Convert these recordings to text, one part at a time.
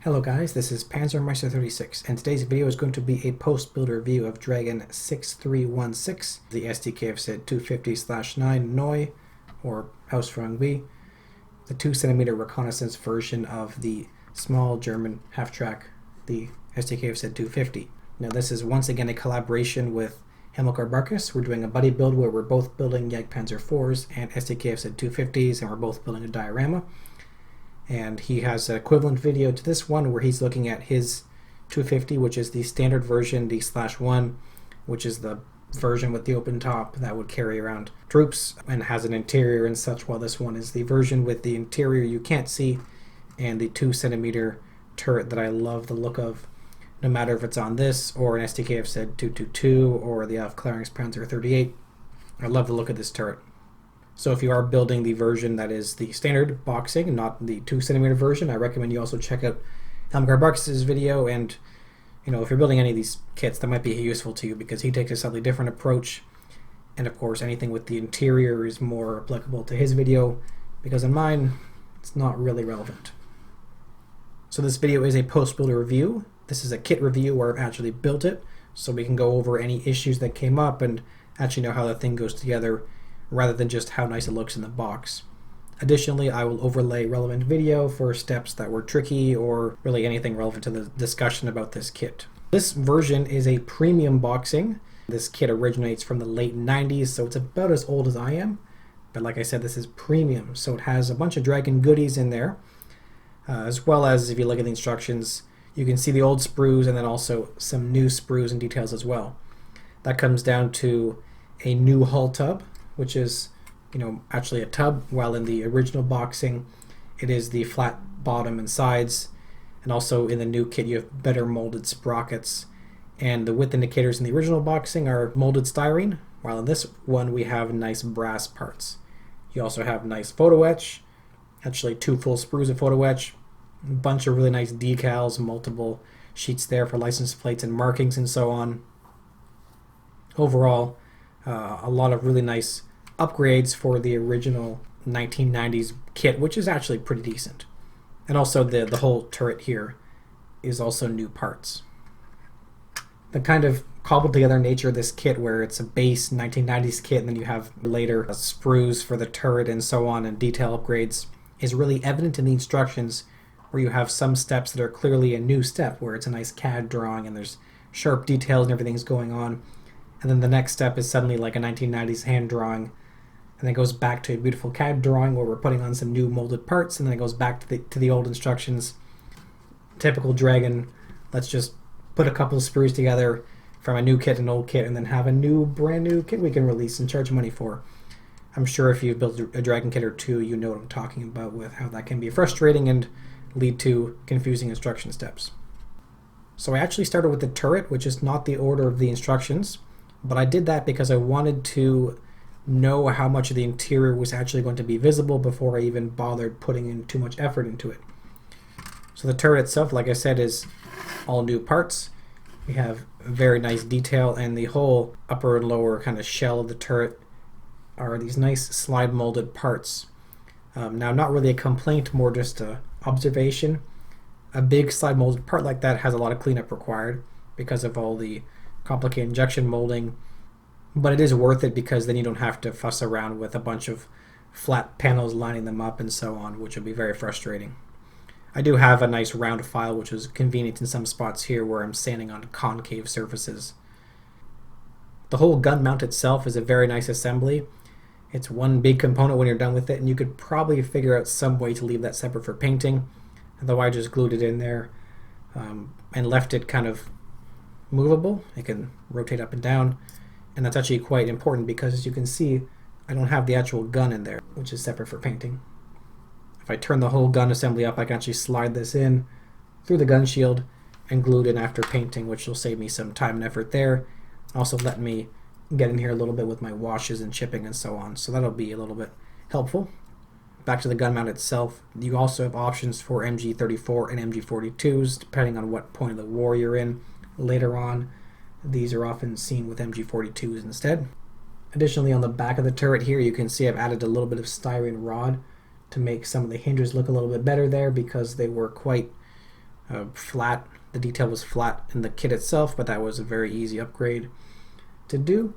Hello guys, this is Panzermeister36, and today's video is going to be a post-build review of Dragon 6316, the Sd.Kfz.250/9 NOI, or Ausf.B, the 2cm Reconnaissance version of the small German half-track, the Sd.Kfz.250. Now this is once again a collaboration with Hamilcar Barkas. We're doing a buddy build where we're both building Jagdpanzer 4s and Sd.Kfz.250s, and we're both building a diorama. And he has an equivalent video to this one where he's looking at his 250, which is the standard version, the /1, which is the version with the open top that would carry around troops and has an interior and such, while this one is the version with the interior you can't see and the 2cm turret that I love the look of, no matter if it's on this or an Sd.Kfz.222 or the Panzer 38. I love the look of this turret. So if you are building the version that is the standard boxing, not the 2cm version, I recommend you also check out Hamilcar Barkas' video. And if you're building any of these kits, that might be useful to you because he takes a slightly different approach. And of course, anything with the interior is more applicable to his video, because in mine, it's not really relevant. So this video is a post-builder review. This is a kit review where I've actually built it, so we can go over any issues that came up and actually know how the thing goes together, rather than just how nice it looks in the box. Additionally, I will overlay relevant video for steps that were tricky or really anything relevant to the discussion about this kit. This version is a premium boxing. This kit originates from the late 90s, so it's about as old as I am. But like I said, this is premium, so it has a bunch of Dragon goodies in there, as well as, if you look at the instructions, you can see the old sprues and then also some new sprues and details as well. That comes down to a new hull tub, which is, actually a tub, while in the original boxing, it is the flat bottom and sides. And also in the new kit, you have better molded sprockets. And the width indicators in the original boxing are molded styrene, while in this one, we have nice brass parts. You also have nice photo etch, actually 2 full sprues of photo etch, a bunch of really nice decals, multiple sheets there for license plates and markings and so on. Overall, a lot of really nice upgrades for the original 1990s kit, which is actually pretty decent. And also the whole turret here is also new parts. The kind of cobbled together nature of this kit, where it's a base 1990s kit and then you have later sprues for the turret and so on and detail upgrades, is really evident in the instructions, where you have some steps that are clearly a new step, where it's a nice CAD drawing and there's sharp details and everything's going on. And then the next step is suddenly like a 1990s hand drawing, and then it goes back to a beautiful CAD drawing where we're putting on some new molded parts, and then it goes back to the old instructions. Typical Dragon, let's just put a couple of sprues together from a new kit and old kit, and then have a brand new kit we can release and charge money for. I'm sure if you've built a Dragon kit or two, you know what I'm talking about with how that can be frustrating and lead to confusing instruction steps. So I actually started with the turret, which is not the order of the instructions. But I did that because I wanted to know how much of the interior was actually going to be visible before I even bothered putting in too much effort into it. So the turret itself, like I said, is all new parts. We have very nice detail, and the whole upper and lower kind of shell of the turret are these nice slide molded parts. Now, not really a complaint, more just an observation. A big slide molded part like that has a lot of cleanup required because of all the complicated injection molding, but it is worth it because then you don't have to fuss around with a bunch of flat panels lining them up and so on, which would be very frustrating. I do have a nice round file, which is convenient in some spots here where I'm sanding on concave surfaces. The whole gun mount itself is a very nice assembly. It's one big component when you're done with it, and you could probably figure out some way to leave that separate for painting, although I just glued it in there and left it kind of movable. It can rotate up and down, and that's actually quite important because, as you can see, I don't have the actual gun in there, which is separate for painting. If I turn the whole gun assembly up, I can actually slide this in through the gun shield and glue it in after painting, which will save me some time and effort there. Also let me get in here a little bit with my washes and chipping and so on, so that'll be a little bit helpful. Back to the gun mount itself, you also have options for MG34 and MG42s depending on what point of the war you're in. Later on, these are often seen with MG42s instead. Additionally, on the back of the turret here, you can see I've added a little bit of styrene rod to make some of the hinges look a little bit better there, because they were quite flat. The detail was flat in the kit itself, but that was a very easy upgrade to do.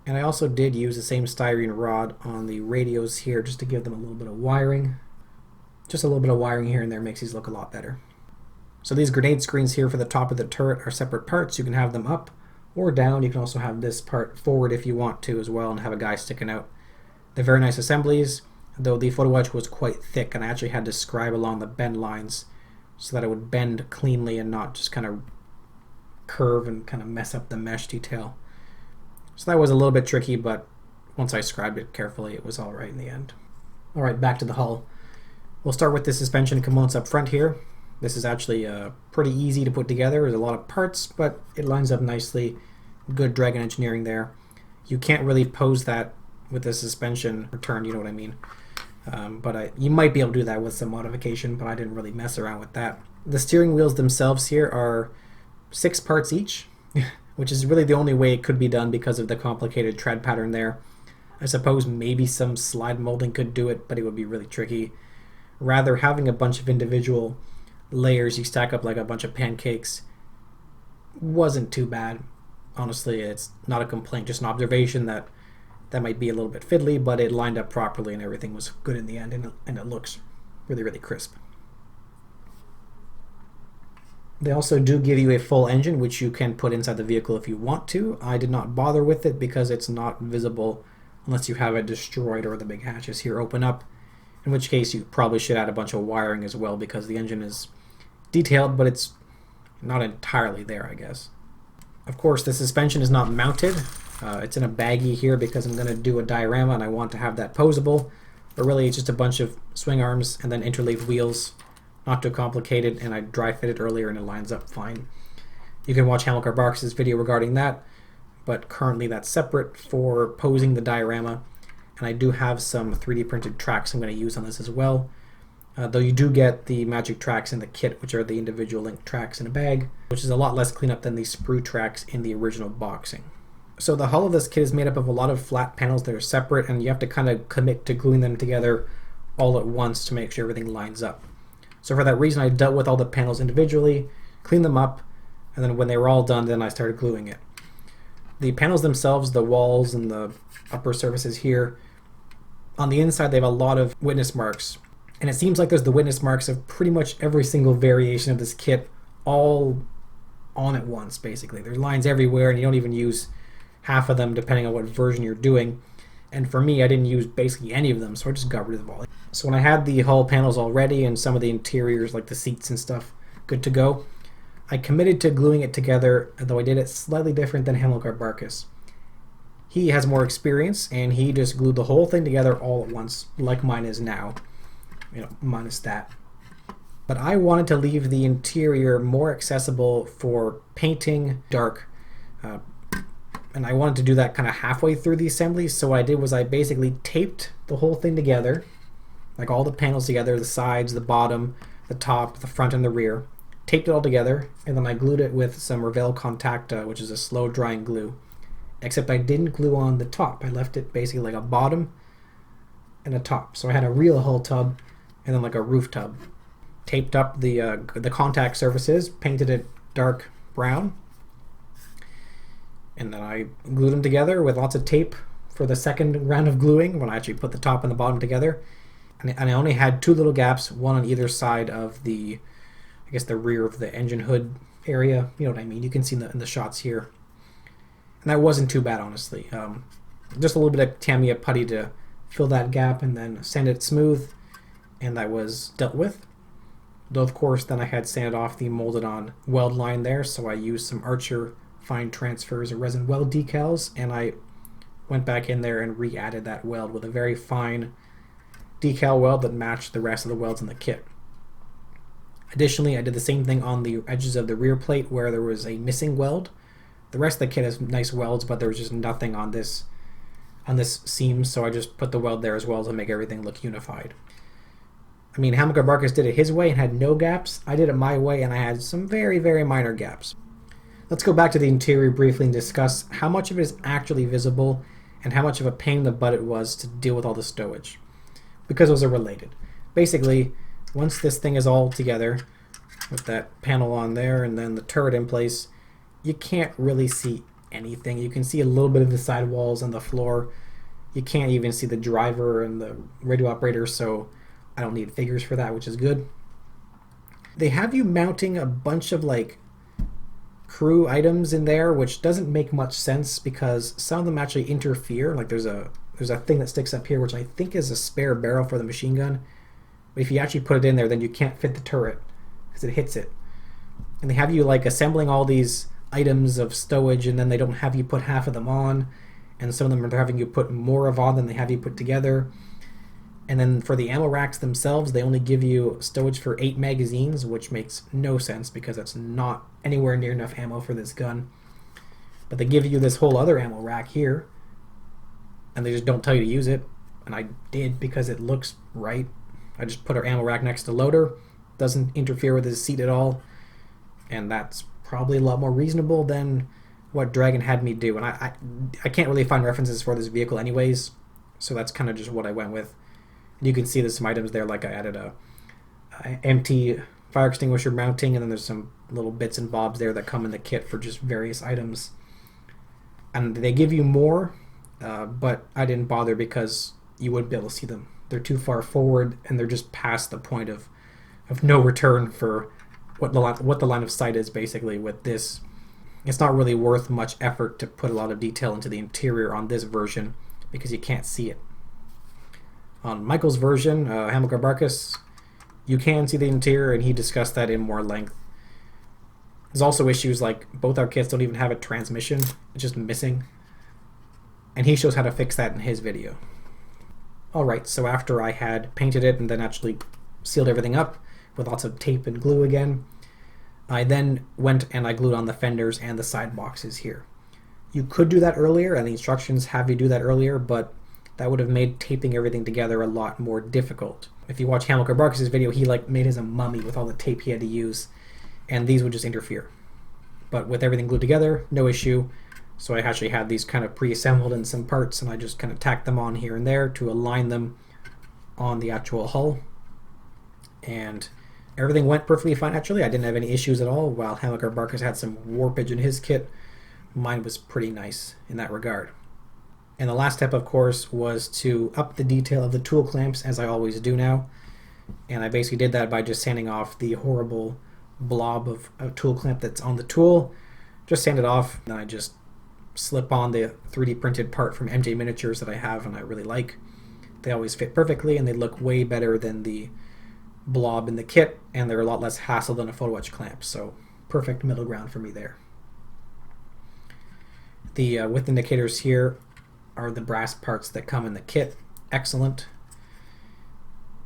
And I also did use the same styrene rod on the radios here just to give them a little bit of wiring. Just a little bit of wiring here and there makes these look a lot better. So these grenade screens here for the top of the turret are separate parts. You can have them up or down. You can also have this part forward if you want to as well and have a guy sticking out. They're very nice assemblies, though the photo etch was quite thick and I actually had to scribe along the bend lines so that it would bend cleanly and not just kind of curve and kind of mess up the mesh detail. So that was a little bit tricky, but once I scribed it carefully, it was all right in the end. All right, back to the hull. We'll start with the suspension components up front here. This is actually pretty easy to put together. There's a lot of parts, but it lines up nicely. Good Dragon engineering there. You can't really pose that with the suspension return, you know what I mean. You might be able to do that with some modification, but I didn't really mess around with that. The steering wheels themselves here are 6 parts each, which is really the only way it could be done because of the complicated tread pattern there. I suppose maybe some slide molding could do it, but it would be really tricky. Rather, having a bunch of individual layers you stack up like a bunch of pancakes wasn't too bad. Honestly, it's not a complaint, just an observation that might be a little bit fiddly, but it lined up properly and everything was good in the end, and it looks really, really crisp. They also do give you a full engine, which you can put inside the vehicle if you want to. I did not bother with it because it's not visible unless you have it destroyed or the big hatches here open up, in which case you probably should add a bunch of wiring as well because the engine is detailed, but it's not entirely there, I guess. Of course, the suspension is not mounted. It's in a baggie here because I'm going to do a diorama and I want to have that posable, but really it's just a bunch of swing arms and then interleaved wheels. Not too complicated, and I dry fit it earlier and it lines up fine. You can watch Hamilcar Barks' video regarding that, but currently that's separate for posing the diorama, and I do have some 3D printed tracks I'm going to use on this as well. Though you do get the magic tracks in the kit, which are the individual link tracks in a bag, which is a lot less cleanup than the sprue tracks in the original boxing. So the hull of this kit is made up of a lot of flat panels that are separate, and you have to kind of commit to gluing them together all at once to make sure everything lines up. So for that reason, I dealt with all the panels individually, cleaned them up, and then when they were all done, then I started gluing it. The panels themselves, the walls and the upper surfaces here, on the inside they have a lot of witness marks. And it seems like there's the witness marks of pretty much every single variation of this kit all on at once, basically. There's lines everywhere, and you don't even use half of them depending on what version you're doing. And for me, I didn't use basically any of them, so I just got rid of all. So when I had the hull panels already and some of the interiors, like the seats and stuff, good to go, I committed to gluing it together, though I did it slightly different than Hamilcar Barkas. He has more experience, and he just glued the whole thing together all at once, like mine is now. Minus that. But I wanted to leave the interior more accessible for painting dark, and I wanted to do that kind of halfway through the assembly. So what I did was I basically taped the whole thing together, like all the panels together, the sides, the bottom, the top, the front, and the rear. Taped it all together, and then I glued it with some Revell Contacta, which is a slow drying glue. Except I didn't glue on the top. I left it basically like a bottom and a top. So I had a real hull tub and then like a roof tub. Taped up the contact surfaces, painted it dark brown, and then I glued them together with lots of tape for the second round of gluing when I actually put the top and the bottom together. And I only had 2 little gaps, one on either side of the rear of the engine hood area. You know what I mean? You can see in the shots here. And that wasn't too bad, honestly. Just a little bit of Tamiya putty to fill that gap and then sand it smooth, and that was dealt with. Though, of course, then I had sanded off the molded on weld line there, so I used some Archer fine transfers or resin weld decals, and I went back in there and re-added that weld with a very fine decal weld that matched the rest of the welds in the kit. Additionally, I did the same thing on the edges of the rear plate where there was a missing weld. The rest of the kit has nice welds, but there was just nothing on this seam, so I just put the weld there as well to make everything look unified. I mean, Hamilcar Barkas did it his way and had no gaps. I did it my way and I had some very, very minor gaps. Let's go back to the interior briefly and discuss how much of it is actually visible and how much of a pain in the butt it was to deal with all the stowage, because those are related. Basically, once this thing is all together, with that panel on there and then the turret in place, you can't really see anything. You can see a little bit of the sidewalls and the floor. You can't even see the driver and the radio operator, so I don't need figures for that, which is good. They have you mounting a bunch of like crew items in there, which doesn't make much sense because some of them actually interfere. Like there's a thing that sticks up here, which I think is a spare barrel for the machine gun. But if you actually put it in there, then you can't fit the turret because it hits it. And they have you like assembling all these items of stowage, and then they don't have you put half of them on, and some of them are having you put more of on than they have you put together. And then for the ammo racks themselves, they only give you stowage for 8 magazines, which makes no sense because that's not anywhere near enough ammo for this gun. But they give you this whole other ammo rack here, and they just don't tell you to use it. And I did because it looks right. I just put our ammo rack next to loader. Doesn't interfere with his seat at all. And that's probably a lot more reasonable than what Dragon had me do. And I can't really find references for this vehicle anyways, so that's kind of just what I went with. You can see there's some items there, like I added a empty fire extinguisher mounting, and then there's some little bits and bobs there that come in the kit for just various items. And they give you more, but I didn't bother because you wouldn't be able to see them. They're too far forward, and they're just past the point of no return for what the line of sight is basically with this. It's not really worth much effort to put a lot of detail into the interior on this version because you can't see it. On Michael's version, Hamilcar Barkas, you can see the interior, and he discussed that in more length. There's also issues like both our kits don't even have a transmission. It's just missing. And he shows how to fix that in his video. Alright, so after I had painted it and then actually sealed everything up with lots of tape and glue again, I then went and I glued on the fenders and the side boxes here. You could do that earlier, and the instructions have you do that earlier, but that would have made taping everything together a lot more difficult. If you watch Hamilcar Barkas' video, he like made his a mummy with all the tape he had to use, and these would just interfere. But with everything glued together, no issue. So I actually had these kind of pre-assembled in some parts, and I just kind of tacked them on here and there to align them on the actual hull. And everything went perfectly fine actually. I didn't have any issues at all. While Hamilcar Barkas had some warpage in his kit, mine was pretty nice in that regard. And the last step, of course, was to up the detail of the tool clamps, as I always do now. And I basically did that by just sanding off the horrible blob of a tool clamp that's on the tool. Just sand it off, then I just slip on the 3D printed part from MJ Miniatures that I have and I really like. They always fit perfectly, and they look way better than the blob in the kit, and they're a lot less hassle than a photo etch clamp, so perfect middle ground for me there. The width indicators here are the brass parts that come in the kit. Excellent.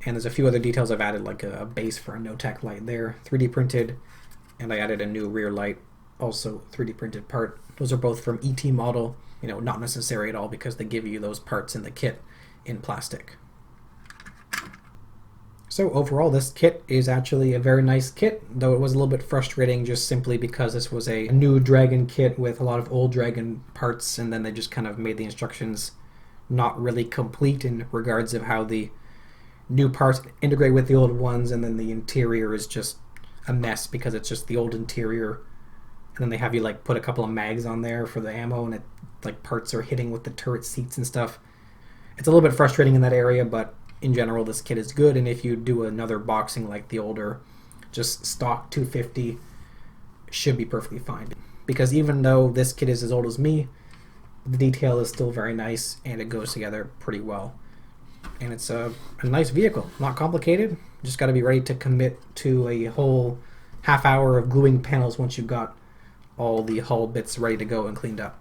And there's a few other details I've added, like a base for a no-tech light there, 3D printed, and I added a new rear light, also 3D printed part. Those are both from ET Model, not necessary at all because they give you those parts in the kit in plastic. So overall, this kit is actually a very nice kit, though it was a little bit frustrating just simply because this was a new Dragon kit with a lot of old Dragon parts, and then they just kind of made the instructions not really complete in regards of how the new parts integrate with the old ones, and then the interior is just a mess because it's just the old interior, and then they have you like put a couple of mags on there for the ammo, and it like parts are hitting with the turret seats and stuff. It's a little bit frustrating in that area, but in general, this kit is good, and if you do another boxing like the older, just stock 250, should be perfectly fine. Because even though this kit is as old as me, the detail is still very nice, and it goes together pretty well. And it's a nice vehicle, not complicated. Just got to be ready to commit to a whole half hour of gluing panels once you've got all the hull bits ready to go and cleaned up.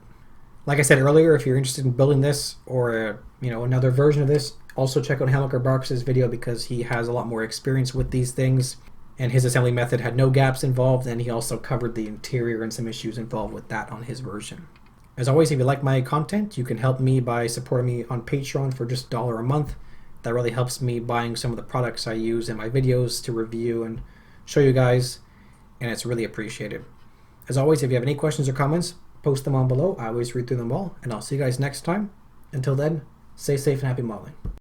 Like I said earlier, if you're interested in building this or another version of this, also check out Hamilcar Barkas' video because he has a lot more experience with these things, and his assembly method had no gaps involved, and he also covered the interior and some issues involved with that on his version. As always, if you like my content, you can help me by supporting me on Patreon for just $1 a month. That really helps me buying some of the products I use in my videos to review and show you guys, and it's really appreciated. As always, if you have any questions or comments, post them on below. I always read through them all, and I'll see you guys next time. Until then, stay safe and happy modeling.